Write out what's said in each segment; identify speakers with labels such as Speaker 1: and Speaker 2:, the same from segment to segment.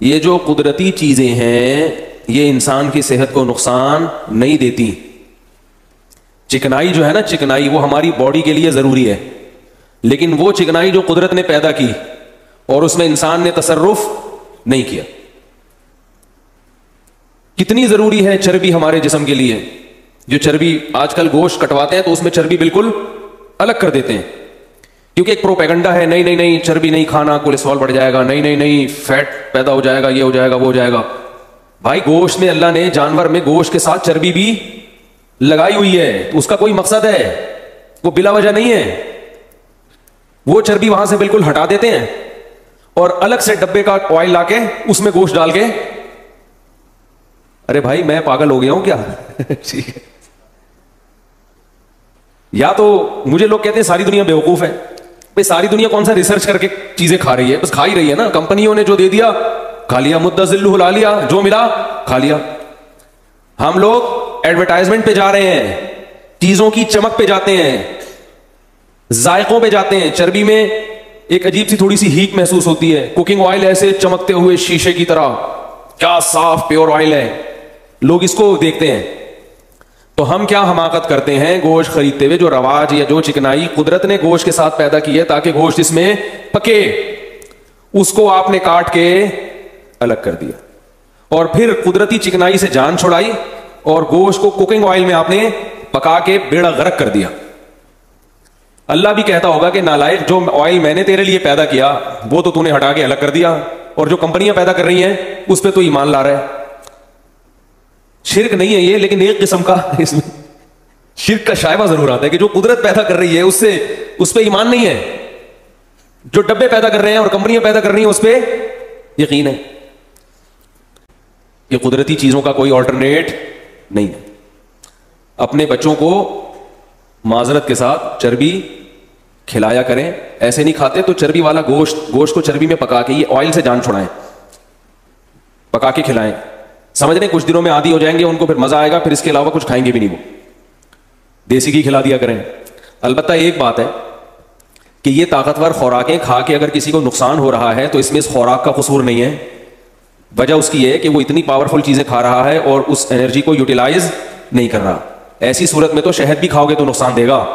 Speaker 1: یہ جو قدرتی چیزیں ہیں یہ انسان کی صحت کو نقصان نہیں دیتی. چکنائی جو ہے نا، چکنائی وہ ہماری باڈی کے لیے ضروری ہے، لیکن وہ چکنائی جو قدرت نے پیدا کی اور اس میں انسان نے تصرف نہیں کیا. کتنی ضروری ہے چربی ہمارے جسم کے لیے. جو چربی آج کل گوشت کٹواتے ہیں تو اس میں چربی بالکل الگ کر دیتے ہیں، کیونکہ ایک پروپیگنڈا ہے، نہیں نہیں نہیں چربی نہیں کھانا، کولیسٹرول بڑھ جائے گا، نہیں نہیں نہیں فیٹ پیدا ہو جائے گا، یہ ہو جائے گا، وہ ہو جائے گا. بھائی گوشت میں اللہ نے جانور میں گوشت کے ساتھ چربی بھی لگائی ہوئی ہے، اس کا کوئی مقصد ہے، وہ بلا وجہ نہیں ہے. وہ چربی وہاں سے بالکل ہٹا دیتے ہیں اور الگ سے ڈبے کا آئل لا کے اس میں گوشت ڈال کے. ارے بھائی میں پاگل ہو گیا ہوں کیا؟ ٹھیک ہے. یا تو مجھے لوگ کہتے ہیں ساری دنیا بیوقوف ہے. بھائی ساری دنیا کون سا ریسرچ کر کے چیزیں کھا رہی ہے؟ بس کھا ہی رہی ہے نا، کمپنیوں نے جو دے دیا کھا لیا، مدذلہ لا لیا، جو ملا کھا لیا. ہم لوگ ایڈورٹائزمنٹ پہ جا رہے ہیں، چیزوں کی چمک پہ جاتے ہیں، ذائقوں پہ جاتے ہیں. چربی میں ایک عجیب سی تھوڑی سی ہیٹ محسوس ہوتی ہے. کوکنگ آئل ایسے چمکتے ہوئے شیشے کی طرح، کیا صاف پیور آئل ہے، لوگ اس کو دیکھتے ہیں. تو ہم کیا حماقت کرتے ہیں گوشت خریدتے ہوئے؟ جو رواج یا جو چکنائی قدرت نے گوشت کے ساتھ پیدا کی ہے تاکہ گوشت اس میں پکے، اس کو آپ نے کاٹ کے الگ کر دیا اور پھر قدرتی چکنائی سے جان چھڑائی اور گوشت کو کوکنگ آئل میں آپ نے پکا کے بیڑا غرق کر دیا. اللہ بھی کہتا ہوگا کہ نالائق، جو آئل میں نے تیرے لیے پیدا کیا وہ تو نے ہٹا کے الگ کر دیا، اور جو کمپنیاں پیدا کر رہی ہیں اس پہ تو ایمان لا رہا ہے. شرک نہیں ہے یہ، لیکن ایک قسم کا اس میں شرک کا شائبہ ضرور آتا ہے کہ جو قدرت پیدا کر رہی ہے اس پہ ایمان نہیں ہے. جو ڈبے پیدا کر رہے ہیں اور کمپنیاں پیدا کر رہی ہیں اس پہ یقین ہے. یہ قدرتی چیزوں کا کوئی آلٹرنیٹ نہیں ہے. اپنے بچوں کو معذرت کے ساتھ چربی کھلایا کریں. ایسے نہیں کھاتے تو چربی والا گوشت کو چربی میں پکا کے، یہ آئل سے جان چھڑائیں، پکا کے کھلائیں. سمجھ رہے ہیں کچھ دنوں میں عادی ہو جائیں گے، ان کو پھر مزہ آئے گا، پھر اس کے علاوہ کچھ کھائیں گے بھی نہیں. وہ دیسی گھی کھلا دیا کریں. البتہ ایک بات ہے کہ یہ طاقتور خوراکیں کھا کے اگر کسی کو نقصان ہو رہا ہے تو اس میں اس خوراک کا قصور نہیں ہے. وجہ اس کی ہے کہ وہ اتنی پاورفل چیزیں کھا رہا ہے اور اس انرجی کو یوٹیلائز نہیں کر رہا. ایسی صورت میں تو شہد بھی کھاؤ گے تو نقصان دے گا.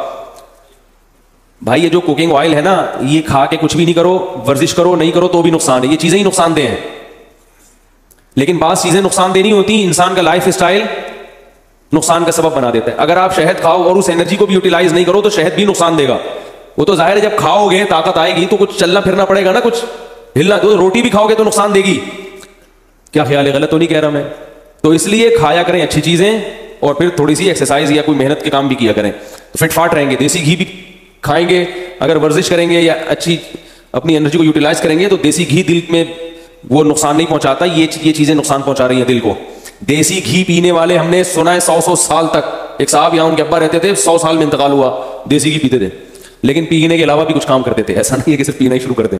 Speaker 1: بھائی یہ جو کوکنگ آئل ہے نا، یہ کھا کے کچھ بھی نہیں کرو، ورزش کرو نہیں کرو تو بھی نقصان ہے. یہ چیزیں ہی نقصان دہ ہیں. لیکن بعض چیزیں نقصان دہ نہیں ہوتی، انسان کا لائف اسٹائل نقصان کا سبب بنا دیتا ہے. اگر آپ شہد کھاؤ اور اس انرجی کو بھی یوٹیلائز نہیں کرو تو شہد بھی نقصان دے گا. وہ تو ظاہر ہے جب کھاؤ گے طاقت آئے گی تو کچھ چلنا پھرنا پڑے گا نا، کچھ ہلنا. تو روٹی بھی کھاؤ گے تو نقصان دے گی. کیا خیال ہے؟ غلط تو نہیں کہہ رہا میں؟ تو اس لیے کھایا کریں اچھی چیزیں اور پھر تھوڑی سی ایکسرسائز یا کوئی محنت کے کام بھی کیا کریں، فٹ فاٹ رہیں گے. دیسی گھی بھی کھائیں گے، اگر ورزش کریں گے یا اچھی اپنی انرجی کو یوٹیلائز کریں گے تو دیسی گھی دل میں وہ نقصان نہیں پہنچاتا. یہ چیزیں نقصان پہنچا رہی ہیں دل کو. دیسی گھی پینے والے ہم نے سنا ہے 100 سال تک. ایک صاحب یہاں ان کے ابا رہتے تھے، 100 سال میں انتقال ہوا، دیسی گھی پیتے تھے، لیکن پینے کے علاوہ بھی کچھ کام کرتے تھے. ایسا نہیں ہے کہ صرف پینا ہی شروع کر دیں.